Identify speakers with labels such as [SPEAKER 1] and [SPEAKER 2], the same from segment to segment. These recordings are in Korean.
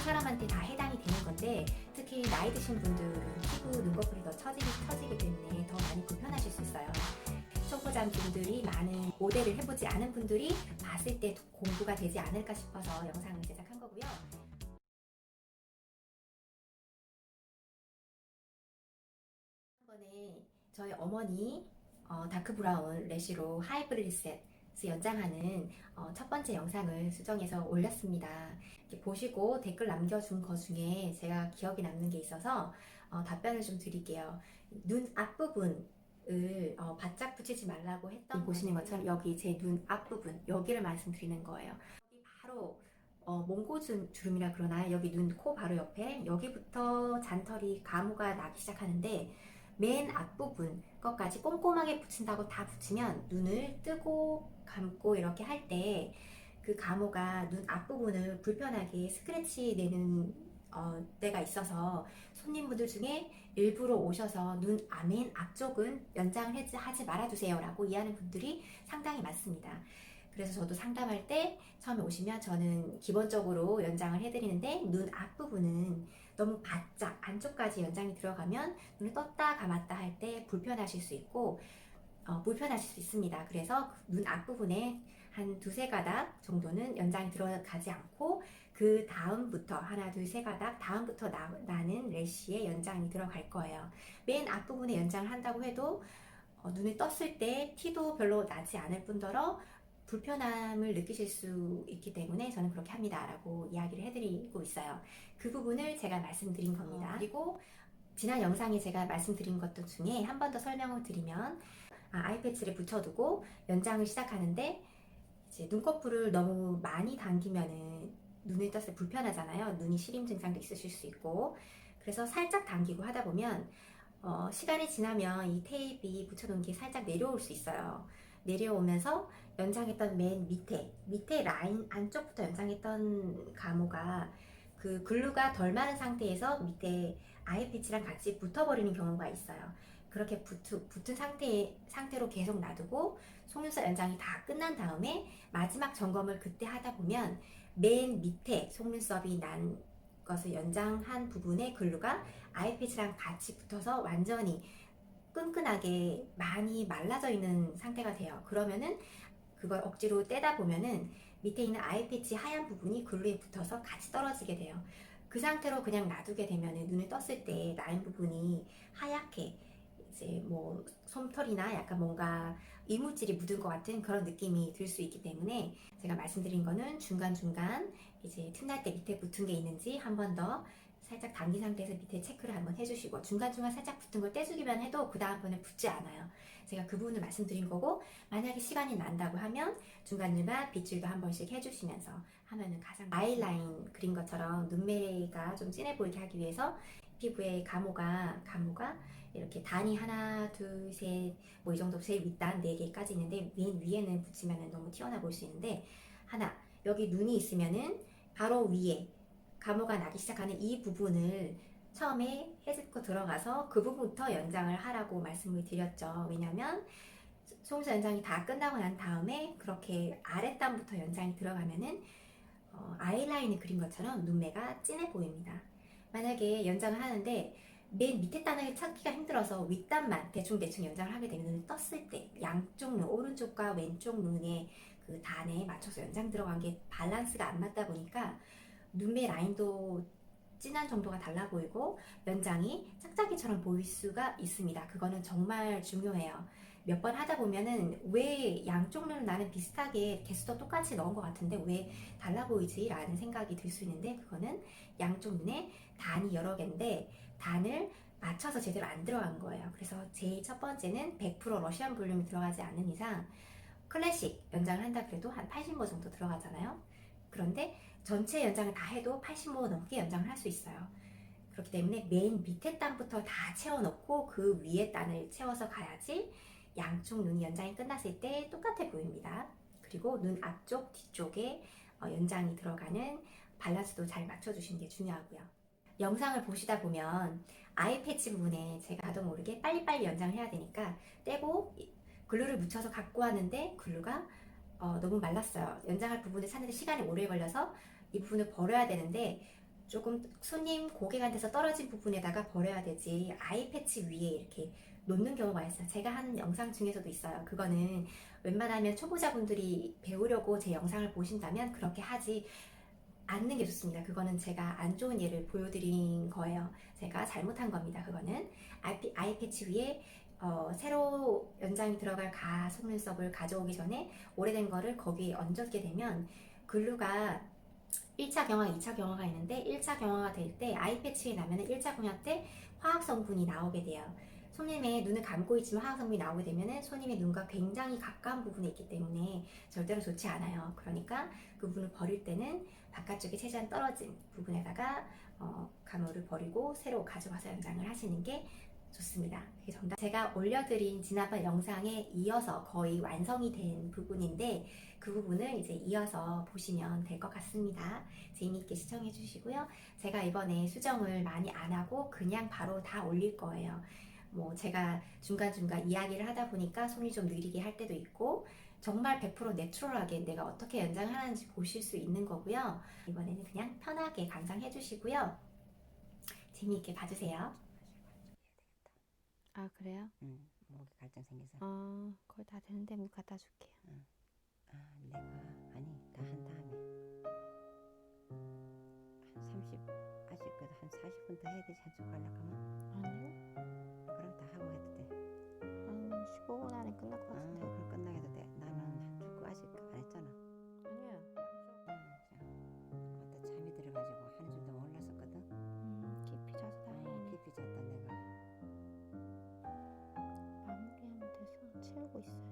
[SPEAKER 1] 사람한테 다 해당이 되는 건데, 특히 나이 드신 분들은 피부 눈꺼풀이 더 처지기 때문에 더 많이 불편하실 수 있어요. 초보자분들이 많은 모델을 해보지 않은 분들이 봤을 때 공부가 되지 않을까 싶어서 영상을 제작한 거고요. 이번에 저희 어머니 다크 브라운 래쉬로 하이브리드 셋 연장하는 첫 번째 영상을 수정해서 올렸습니다. 이렇게 보시고 댓글 남겨준 것 중에 제가 기억에 남는 게 있어서 답변을 좀 드릴게요. 눈 앞부분을 바짝 붙이지 말라고 했던, 보시는 것처럼 여기 제 눈 앞부분 여기를 말씀드리는 거예요. 여기 바로 몽고주름이라 그러나요? 여기 눈, 코 바로 옆에 여기부터 잔털이 가무가 나기 시작하는데, 맨 앞부분 것까지 꼼꼼하게 붙인다고 다 붙이면 눈을 뜨고 감고 이렇게 할 때 그 가모가 눈 앞부분을 불편하게 스크래치 내는 때가 있어서 손님분들 중에 일부러 오셔서 눈 맨 앞쪽은 연장을 하지 말아주세요 라고 이해하는 분들이 상당히 많습니다. 그래서 저도 상담할 때 처음에 오시면 저는 기본적으로 연장을 해드리는데, 눈 앞부분은 너무 바짝 안쪽까지 연장이 들어가면 눈을 떴다 감았다 할 때 불편하실 수 있고 불편하실 수 있습니다. 그래서 눈 앞부분에 한 두세 가닥 정도는 연장이 들어가지 않고 그 다음부터 하나 둘세 가닥 다음부터 나는 래쉬에 연장이 들어갈 거예요. 맨 앞부분에 연장을 한다고 해도 눈을 떴을 때 티도 별로 나지 않을 뿐더러 불편함을 느끼실 수 있기 때문에 저는 그렇게 합니다 라고 이야기를 해드리고 있어요. 그 부분을 제가 말씀드린 겁니다. 그리고 지난 영상에 제가 말씀드린 것들 중에 한 번 더 설명을 드리면, 아이패치를 붙여두고 연장을 시작하는데 이제 눈꺼풀을 너무 많이 당기면은 눈을 떴을 때 불편하잖아요. 눈이 시림 증상도 있으실 수 있고, 그래서 살짝 당기고 하다 보면 시간이 지나면 이 테이프이 붙여놓은 게 살짝 내려올 수 있어요. 내려오면서 연장했던 맨 밑에 라인 안쪽부터 연장했던 가모가 그 글루가 덜 마른 상태에서 밑에 아이패치랑 같이 붙어버리는 경우가 있어요. 그렇게 붙은 상태로 계속 놔두고 속눈썹 연장이 다 끝난 다음에 마지막 점검을 그때 하다 보면 맨 밑에 속눈썹이 난 것을 연장한 부분의 글루가 아이패치랑 같이 붙어서 완전히 끈끈하게 많이 말라져 있는 상태가 돼요. 그러면은 그걸 억지로 떼다 보면은 밑에 있는 아이패치 하얀 부분이 글루에 붙어서 같이 떨어지게 돼요. 그 상태로 그냥 놔두게 되면은 눈을 떴을 때 라인 부분이 하얗게 이제 뭐 솜털이나 약간 뭔가 이물질이 묻은 것 같은 그런 느낌이 들 수 있기 때문에, 제가 말씀드린 거는 중간중간 이제 틈날 때 밑에 붙은 게 있는지 한 번 더 살짝 당긴 상태에서 밑에 체크를 한번 해주시고, 중간중간 살짝 붙은 걸 떼주기만 해도 그 다음번에 붙지 않아요. 제가 그 부분을 말씀드린 거고, 만약에 시간이 난다고 하면 중간중간 빗질도 한 번씩 해주시면서 하면은 가장 아이라인 그린 것처럼 눈매가 좀 진해 보이게 하기 위해서 피부의 가모가 이렇게 단이 하나 둘 셋 뭐 이 정도, 제일 윗단 4개까지 있는데 맨 위에는 붙이면 너무 튀어나와 보일 수 있는데, 하나 여기 눈이 있으면은 바로 위에 가모가 나기 시작하는 이 부분을 처음에 헤집고 들어가서 그 부분부터 연장을 하라고 말씀을 드렸죠. 왜냐면 속눈썹 연장이 다 끝나고 난 다음에 그렇게 아랫단부터 연장이 들어가면은 아이라인을 그린 것처럼 눈매가 진해 보입니다. 만약에 연장을 하는데 맨 밑에 단을 찾기가 힘들어서 윗단만 대충 연장을 하게 되면 눈을 떴을 때 양쪽 눈, 오른쪽과 왼쪽 눈의 그 단에 맞춰서 연장 들어간 게 밸런스가 안 맞다 보니까 눈매 라인도 진한 정도가 달라 보이고 연장이 짝짝이처럼 보일 수가 있습니다. 그거는 정말 중요해요. 몇 번 하다 보면은 왜 양쪽 눈은 나는 비슷하게 개수도 똑같이 넣은 것 같은데 왜 달라 보이지? 라는 생각이 들 수 있는데, 그거는 양쪽 눈에 단이 여러 개인데 단을 맞춰서 제대로 안 들어간 거예요. 그래서 제일 첫 번째는 100% 러시안 볼륨이 들어가지 않는 이상, 클래식 연장을 한다 그래도 한 80모 정도 들어가잖아요. 그런데 전체 연장을 다 해도 80모 넘게 연장을 할 수 있어요. 그렇기 때문에 맨 밑에 단부터 다 채워놓고 그 위에 단을 채워서 가야지 양쪽 눈이 연장이 끝났을 때 똑같아 보입니다. 그리고 눈 앞쪽, 뒤쪽에 연장이 들어가는 밸런스도 잘 맞춰주시는 게 중요하고요. 영상을 보시다 보면 아이패치 부분에 제가 나도 모르게 빨리빨리 연장을 해야 되니까 떼고 글루를 묻혀서 갖고 왔는데 글루가 너무 말랐어요. 연장할 부분을 찾는데 시간이 오래 걸려서 이 부분을 버려야 되는데 조금 손님 고객한테서 떨어진 부분에다가 버려야 되지 아이 패치 위에 이렇게 놓는 경우가 있어요. 제가 한 영상 중에서도 있어요. 그거는 웬만하면 초보자분들이 배우려고 제 영상을 보신다면 그렇게 하지 않는 게 좋습니다. 그거는 제가 안 좋은 예를 보여드린 거예요. 제가 잘못한 겁니다. 그거는 아이 패치 위에 새로 연장이 들어갈 속눈썹을 가져오기 전에 오래된 거를 거기에 얹게 되면 글루가 1차 경화, 2차 경화가 있는데 1차 경화가 될 때 아이 패치에 나면은 1차 경화 때 화학 성분이 나오게 돼요. 손님의 눈을 감고 있지만 화학 성분이 나오게 되면은 손님의 눈과 굉장히 가까운 부분에 있기 때문에 절대로 좋지 않아요. 그러니까 그 부분을 버릴 때는 바깥쪽에 최대한 떨어진 부분에다가 가루를 버리고 새로 가져가서 연장을 하시는 게 좋습니다. 그게 정답. 제가 올려드린 지난번 영상에 이어서 거의 완성이 된 부분인데 그 부분을 이제 이어서 보시면 될 것 같습니다. 재미있게 시청해 주시고요. 제가 이번에 수정을 많이 안 하고 그냥 바로 다 올릴 거예요. 뭐 제가 중간중간 이야기를 하다 보니까 손이 좀 느리게 할 때도 있고 정말 100% 내추럴하게 내가 어떻게 연장을 하는지 보실 수 있는 거고요. 이번에는 그냥 편하게 감상해 주시고요. 재미있게 봐주세요. 아, 그래요?
[SPEAKER 2] 목에 갈증 생겨서.
[SPEAKER 1] 거의 다 되는데 물 갖다 줄게요.
[SPEAKER 2] 내가 아니 다 한 다음에 한 30 아직 그래도 한 40분 더 해야 되지 않죠? 가려고 하면.
[SPEAKER 1] 아니요.
[SPEAKER 2] 그럼 다 하고 해도 돼.
[SPEAKER 1] 한 15분 안에 끝날 것 같은데.
[SPEAKER 2] 그럼 끝나게 해도 돼. 나는 죽고 아직 안 했잖아.
[SPEAKER 1] 아니에요.
[SPEAKER 2] 그때 잠이 들어가지고 하는 줄도 몰랐었거든.
[SPEAKER 1] 깊이 자서 다행이네.
[SPEAKER 2] 깊이 잤다 내가.
[SPEAKER 1] 마무리하면 돼서 채우고 있어요.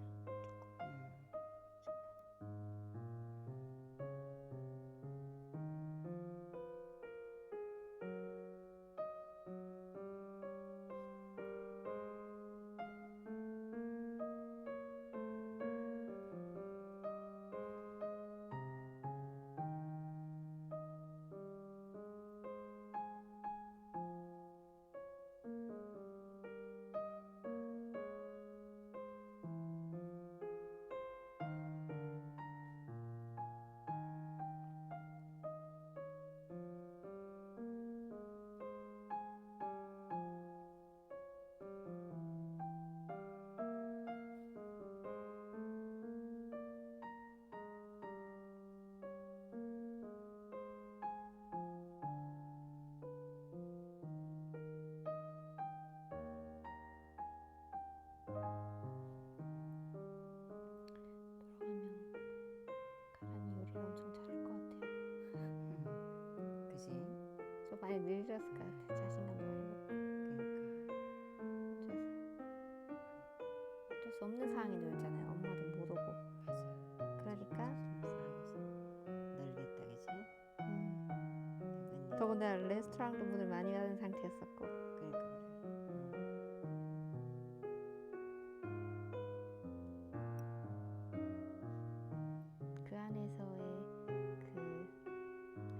[SPEAKER 1] 많이 늦었을 것 같아. 자신감도 많이 먹고. 어쩔 수 없는 상황이 늘잖아요. 엄마도 못 오고.
[SPEAKER 2] 맞아.
[SPEAKER 1] 그러니까
[SPEAKER 2] 널겠다 그지?
[SPEAKER 1] 더군다나 레스토랑도 문을 많이 닫은 상태였었고.
[SPEAKER 2] 그러니까
[SPEAKER 1] 그 안에서의 그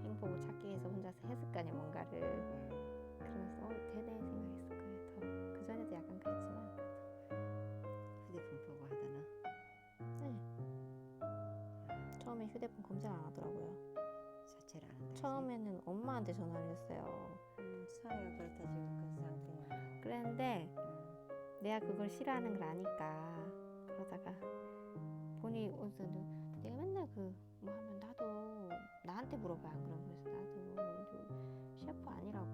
[SPEAKER 1] 행복을 찾기 위해서 혼자서 했을 거 아니야 뭔가를. 그러면서 되네 생각했을 거예요. 더 그전에도 약간 그랬지만
[SPEAKER 2] 휴대폰 보고 하다나?
[SPEAKER 1] 네. 처음에 휴대폰 검색 안 하더라고요.
[SPEAKER 2] 자체를 안 한다.
[SPEAKER 1] 처음에는 엄마한테 전화를 했어요.
[SPEAKER 2] 사회가 그렇다 지금 그 상태야.
[SPEAKER 1] 그랬는데 내가 그걸 싫어하는 걸 아니까 그러다가 보니 어디서는 내가 맨날 그 뭐 하면 나도 나한테 물어봐 안 그러면 그래서 나도 셰프 아니라고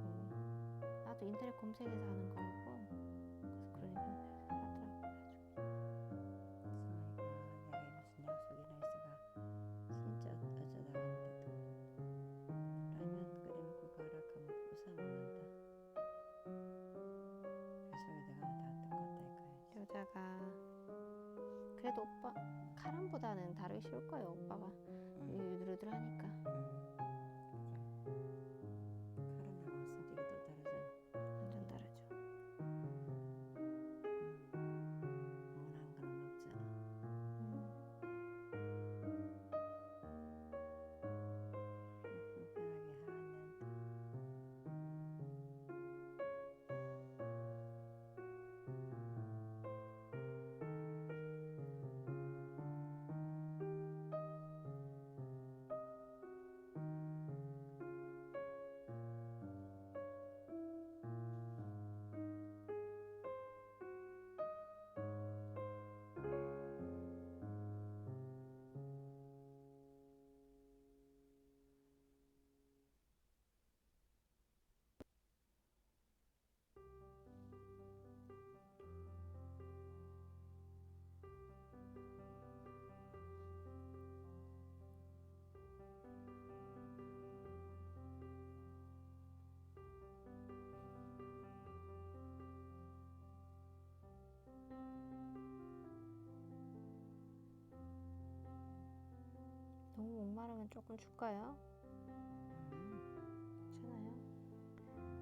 [SPEAKER 1] 나도 인터넷 검색해서 하는 거라고 그래서 그러니까 하더라고.
[SPEAKER 2] 수아이가 내가 무슨 약속이나 있어가 진짜 어쩌다 갔는데도 라면 끓여놓고 가라 하면 우산 먹는다. 뱃속에 들어가면 다 똑같다니까.
[SPEAKER 1] 여자가 그래도 오빠 카람보다는 다루기 쉬울 거예요. 오빠가 유들유들하니까.
[SPEAKER 2] 카른하고 성격이 또 다르잖아.
[SPEAKER 1] 완전 다르죠.
[SPEAKER 2] 원하는 건 없잖아. 불편하게 하는다.
[SPEAKER 1] 마르면 조금 줄까요?
[SPEAKER 2] 음,
[SPEAKER 1] 괜찮아요? 두 번에 했어.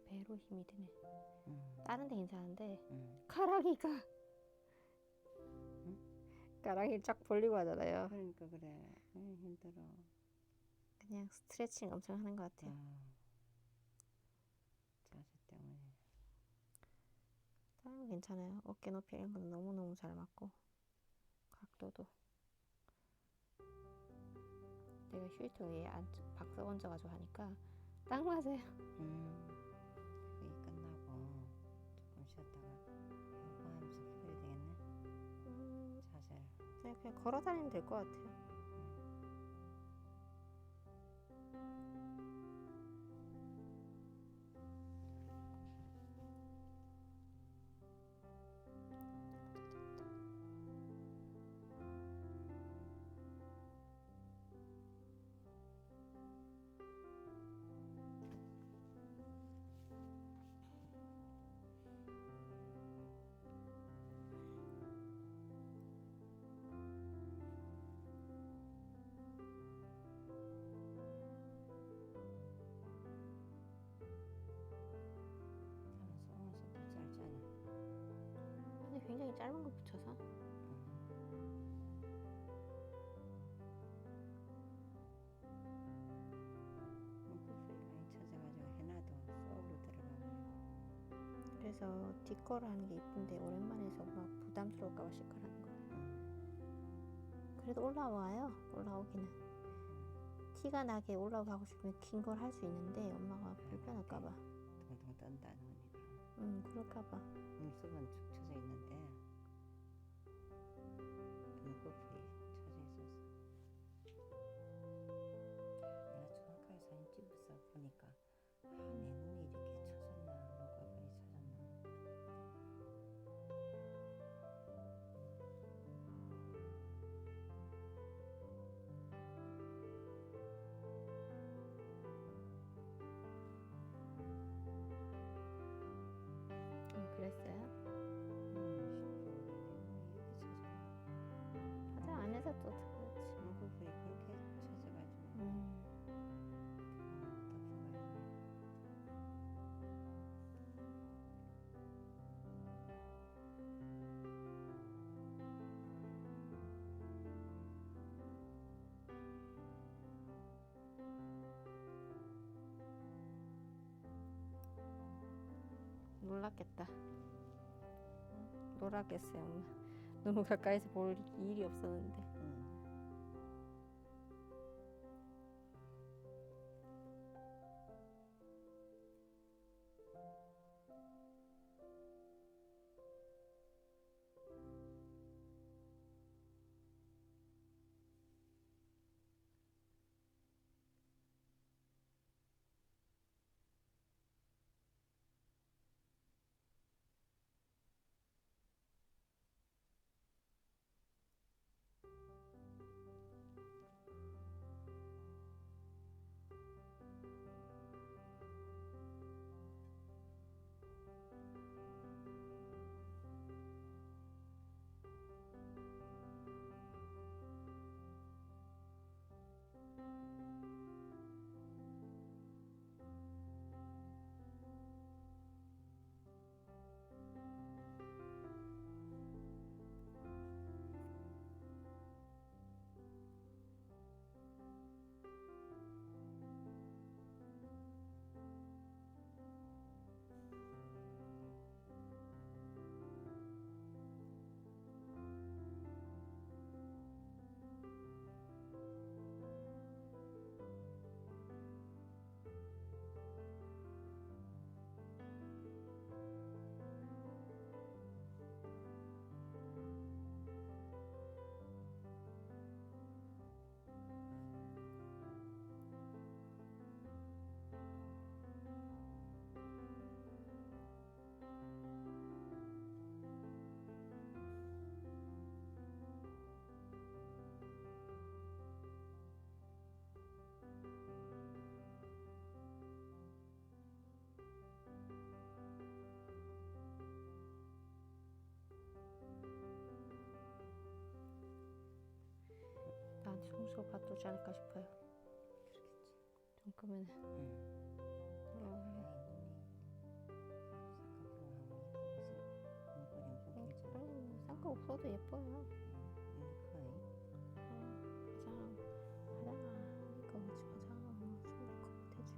[SPEAKER 1] 배로 힘이 드네. 다른 데 괜찮은데 가랑이가 가랑이 쫙 벌리고 하잖아요.
[SPEAKER 2] 그러니까 그래. 힘들어.
[SPEAKER 1] 그냥 스트레칭 엄청 하는 것 같아요.
[SPEAKER 2] 자세 때문에.
[SPEAKER 1] 다른 거 괜찮아요. 어깨 높이 이런 거는 너무너무 잘 맞고 각도도 내가 쉴터 위에 박서 얹어가지고 하니까 딱 맞아요.
[SPEAKER 2] 그게 끝나고 조금 쉬었다가 요거 하면서 풀어야 되겠네. 자세를.
[SPEAKER 1] 그냥 걸어 다니면 될 것 같아요.
[SPEAKER 2] 속눈썹도 짧잖아.
[SPEAKER 1] 근데 굉장히 짧은 거 붙여서
[SPEAKER 2] 눈꺼풀이 쳐져가지고 해놔도 쏙으로 들어가고.
[SPEAKER 1] 그래서 뒷걸 하는 게 이쁜데 오랜만에 해서 막 부담스러울까봐 시컬하는 거예요. 그래도 올라와요. 올라오기는 티가 나게 올라오게 하고 싶으면 긴 걸 할 수 있는데 엄마가 불편할까봐.
[SPEAKER 2] 동동 떤다 노니까.
[SPEAKER 1] 그럴까봐.
[SPEAKER 2] 눈썹은 축 처져 있는데 눈꺼풀이 처져 있어서. 내가 정확하게 사진 찍어서 보니까 내 눈이 이렇게 처졌나 눈꺼풀이 처졌나.
[SPEAKER 1] 그랬어요?
[SPEAKER 2] 이렇게 처졌나.
[SPEAKER 1] 화장 안 해서 또 그렇지.
[SPEAKER 2] 눈꺼풀이 그렇게 처져가지고 더 부어있네.
[SPEAKER 1] 놀랐겠다.
[SPEAKER 2] 놀았겠어요. 너무 가까이서 볼 일이 없었는데. 나한테 송수가 받아오지 않을까 싶어요. 좀 끄면. 상관없어도 예뻐요. 화장하니까 같이 화장하면 되지.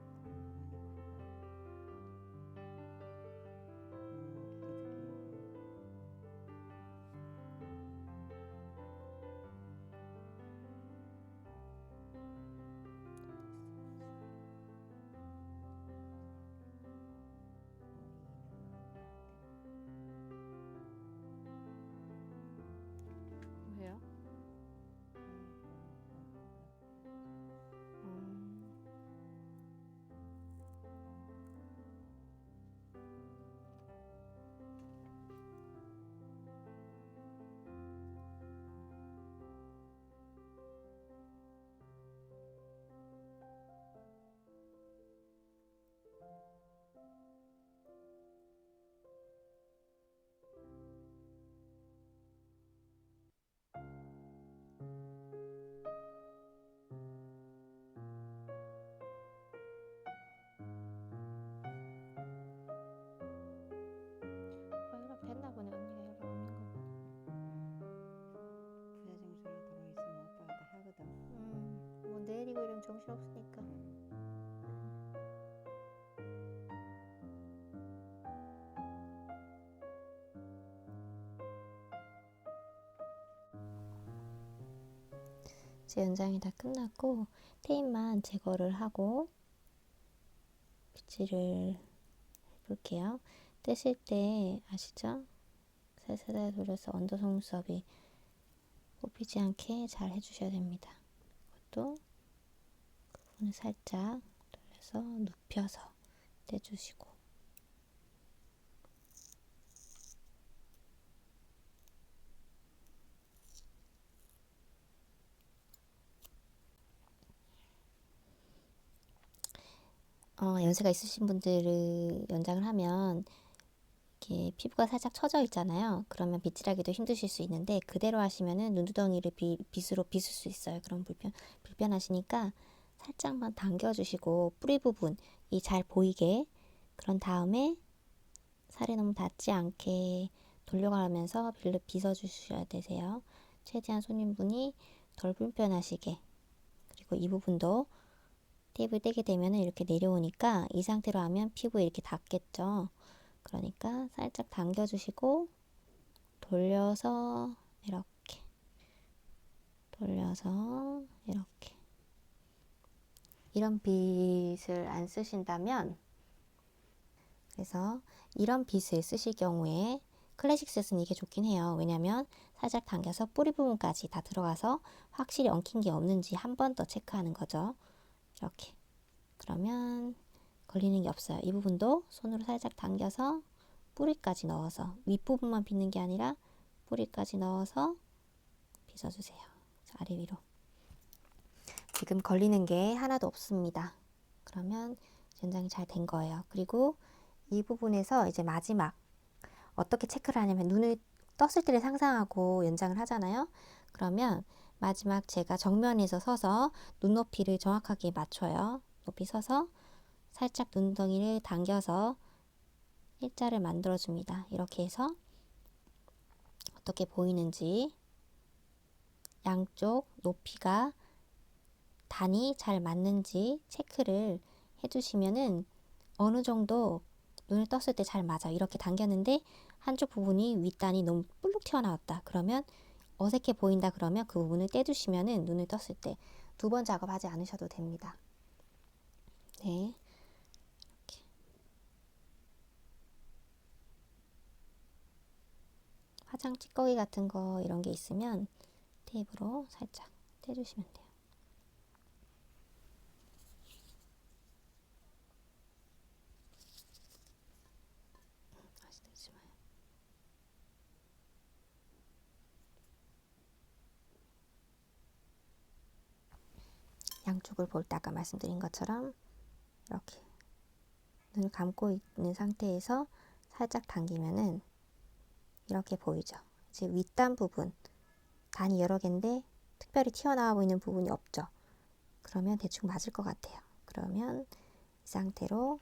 [SPEAKER 2] 왜요? 연락 됐나 보네. 언니가 연락 없는 거 보니.
[SPEAKER 3] 부자정신으로 들어있으면 오빠가 다 하거든.
[SPEAKER 2] 뭐 내일이고 이러면 정신 없으니까. 이제 연장이 다 끝났고 테잎만 제거를 하고 빗질을 해볼게요. 떼실 때 아시죠? 살살 돌려서 언더 속눈썹이 뽑히지 않게 잘 해주셔야 됩니다. 이것도 그 부분을 살짝 돌려서 눕혀서 떼주시고. 연세가 있으신 분들은 연장을 하면 이렇게 피부가 살짝 처져 있잖아요. 그러면 빗질하기도 힘드실 수 있는데 그대로 하시면은 눈두덩이를 빗으로 빗을 수 있어요. 그럼 불편하시니까 살짝만 당겨주시고 뿌리 부분이 잘 보이게, 그런 다음에 살이 너무 닿지 않게 돌려가면서 빌려 빗어주셔야 되세요. 최대한 손님분이 덜 불편하시게. 그리고 이 부분도 테이프를 떼게 되면 이렇게 내려오니까 이 상태로 하면 피부에 이렇게 닿겠죠. 그러니까 살짝 당겨주시고 돌려서 이렇게, 돌려서 이렇게. 이런 빗을 안 쓰신다면, 그래서 이런 빗을 쓰실 경우에 클래식셋은 이게 좋긴 해요. 왜냐면 살짝 당겨서 뿌리 부분까지 다 들어가서 확실히 엉킨 게 없는지 한 번 더 체크하는 거죠. 이렇게. 그러면 걸리는 게 없어요. 이 부분도 손으로 살짝 당겨서 뿌리까지 넣어서, 윗부분만 빗는 게 아니라 뿌리까지 넣어서 빗어주세요. 아래 위로. 지금 걸리는 게 하나도 없습니다. 그러면 연장이 잘 된 거예요. 그리고 이 부분에서 이제 마지막 어떻게 체크를 하냐면, 눈을 떴을 때를 상상하고 연장을 하잖아요. 그러면 마지막 제가 정면에서 서서 눈높이를 정확하게 맞춰요. 높이 서서 살짝 눈덩이를 당겨서 일자를 만들어 줍니다. 이렇게 해서 어떻게 보이는지, 양쪽 높이가 단이 잘 맞는지 체크를 해주시면은 어느 정도 눈을 떴을 때 잘 맞아요. 이렇게 당겼는데 한쪽 부분이 윗단이 너무 볼록 튀어나왔다. 그러면 어색해 보인다. 그러면 그 부분을 떼주시면은 눈을 떴을 때 2번 작업하지 않으셔도 됩니다. 네. 이렇게. 화장 찌꺼기 같은 거 이런 게 있으면 테이프로 살짝 떼주시면 돼요. 다시 떼지 마요. 양쪽을 볼 때 아까 말씀드린 것처럼 이렇게 눈을 감고 있는 상태에서 살짝 당기면은 이렇게 보이죠. 이제 윗단 부분, 단이 여러 개인데 특별히 튀어나와 보이는 부분이 없죠. 그러면 대충 맞을 것 같아요. 그러면 이 상태로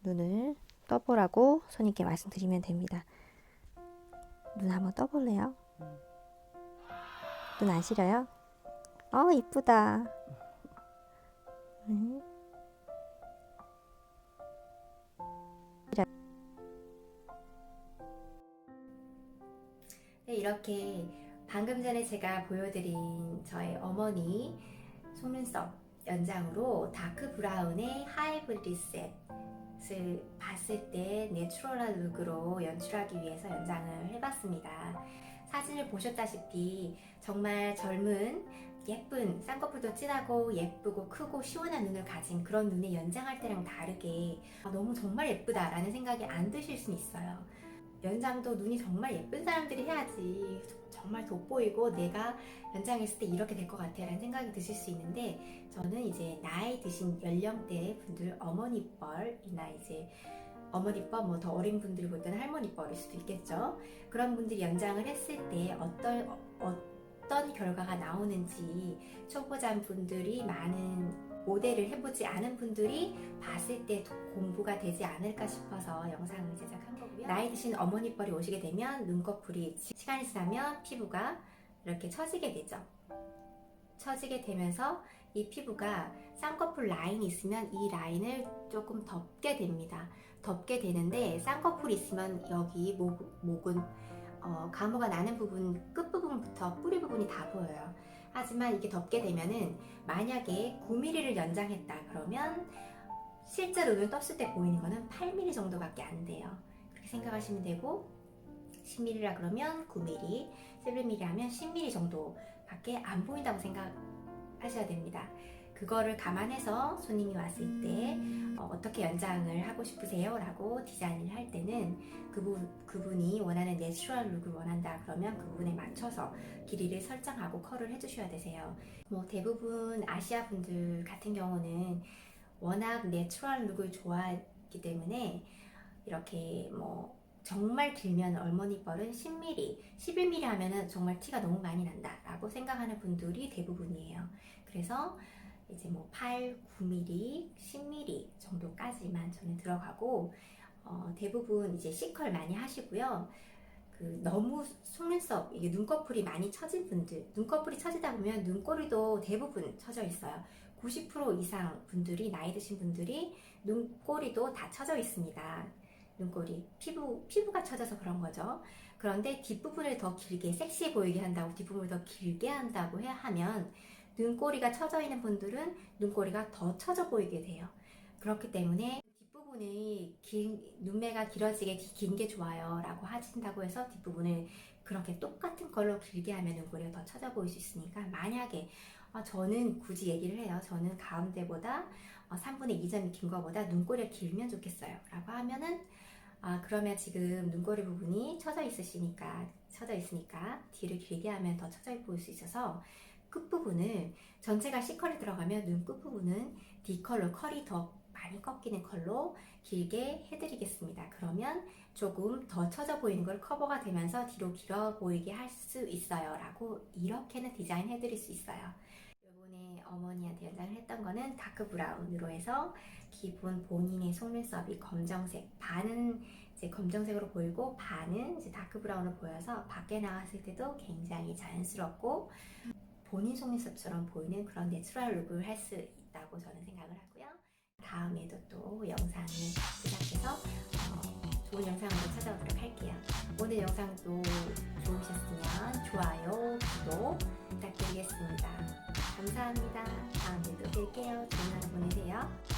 [SPEAKER 2] 눈을 떠보라고 손님께 말씀드리면 됩니다. 눈 한번 떠볼래요? 눈 안 시려요? 이쁘다.
[SPEAKER 1] 네, 이렇게 방금 전에 제가 보여드린 저의 어머니 속눈썹 연장으로 다크 브라운의 하이브리셋을 봤을 때 내추럴한 룩으로 연출하기 위해서 연장을 해봤습니다. 사진을 보셨다시피 정말 젊은 예쁜 쌍꺼풀도 진하고 예쁘고 크고 시원한 눈을 가진 그런 눈에 연장할 때랑 다르게 너무 정말 예쁘다라는 생각이 안 드실 수는 있어요. 연장도 눈이 정말 예쁜 사람들이 해야지 정말 돋보이고 내가 연장했을 때 이렇게 될 것 같아 라는 생각이 드실 수 있는데, 저는 이제 나이 드신 연령대 분들, 어머니뻘이나 이제 어머니뻘, 뭐 더 어린 분들이 볼 때는 할머니뻘일 수도 있겠죠. 그런 분들이 연장을 했을 때 어떤 결과가 나오는지 초보자분들이 많은 모델을 해보지 않은 분들이 봤을 때 공부가 되지 않을까 싶어서 영상을 제작한 거고요. 나이 드신 어머니뻘이 오시게 되면 눈꺼풀이 시간이 지나면 피부가 이렇게 처지게 되죠. 처지게 되면서 이 피부가 쌍꺼풀 라인이 있으면 이 라인을 조금 덮게 됩니다. 덮게 되는데 쌍꺼풀이 있으면 여기 목은 가무가 나는 부분 끝부분부터 뿌리 부분이 다 보여요. 하지만 이게 덮게 되면은 만약에 9mm를 연장했다 그러면 실제로 눈을 떴을 때 보이는 거는 8mm 정도밖에 안 돼요. 그렇게 생각하시면 되고, 10mm라 그러면 9mm, 11mm 하면 10mm 정도밖에 안 보인다고 생각하셔야 됩니다. 그거를 감안해서 손님이 왔을 때 어떻게 연장을 하고 싶으세요? 라고 디자인을 할 때는 그분이 원하는 내추럴 룩을 원한다 그러면 그 부분에 맞춰서 길이를 설정하고 컬을 해주셔야 되세요. 뭐 대부분 아시아 분들 같은 경우는 워낙 내추럴 룩을 좋아하기 때문에 이렇게 뭐 정말 길면 어머니뻘은 10mm, 11mm 하면은 정말 티가 너무 많이 난다 라고 생각하는 분들이 대부분이에요. 그래서 이제 뭐 8, 9mm, 10mm 정도까지만 저는 들어가고, 대부분 이제 C컬 많이 하시고요. 너무 속눈썹, 이게 눈꺼풀이 많이 처진 분들, 눈꺼풀이 처지다 보면 눈꼬리도 대부분 처져 있어요. 90% 이상 분들이, 나이 드신 분들이 눈꼬리도 다 처져 있습니다. 눈꼬리, 피부가 처져서 그런 거죠. 그런데 뒷부분을 더 길게 섹시해 보이게 한다고 뒷부분을 더 길게 한다고 해야 하면 눈꼬리가 처져 있는 분들은 눈꼬리가 더 처져 보이게 돼요. 그렇기 때문에 뒷부분이 눈매가 길어지게 긴 게 좋아요 라고 하신다고 해서 뒷부분을 그렇게 똑같은 걸로 길게 하면 눈꼬리가 더 처져 보일 수 있으니까, 만약에 저는 굳이 얘기를 해요. 저는 가운데보다 3분의 2점이 긴 거보다 눈꼬리가 길면 좋겠어요 라고 하면은, 그러면 지금 눈꼬리 부분이 처져 있으니까 뒤를 길게 하면 더 처져 보일 수 있어서 끝부분을 전체가 C컬이 들어가면 눈 끝부분은 D컬로 컬이 더 많이 꺾이는 컬로 길게 해드리겠습니다. 그러면 조금 더 처져 보이는 걸 커버가 되면서 뒤로 길어 보이게 할 수 있어요 라고 이렇게는 디자인 해드릴 수 있어요. 이번에 어머니한테 연장을 했던 거는 다크 브라운으로 해서 기본 본인의 속눈썹이 검정색, 반은 이제 검정색으로 보이고 반은 이제 다크 브라운으로 보여서 밖에 나갔을 때도 굉장히 자연스럽고 본인 속눈썹처럼 보이는 그런 내추럴 룩을 할 수 있다고 저는 생각을 하고요. 다음에도 또 영상을 제작해서 좋은 영상으로 찾아오도록 할게요. 오늘 영상도 좋으셨으면 좋아요, 구독 부탁드리겠습니다. 감사합니다. 다음에도 뵐게요. 좋은 하루 보내세요.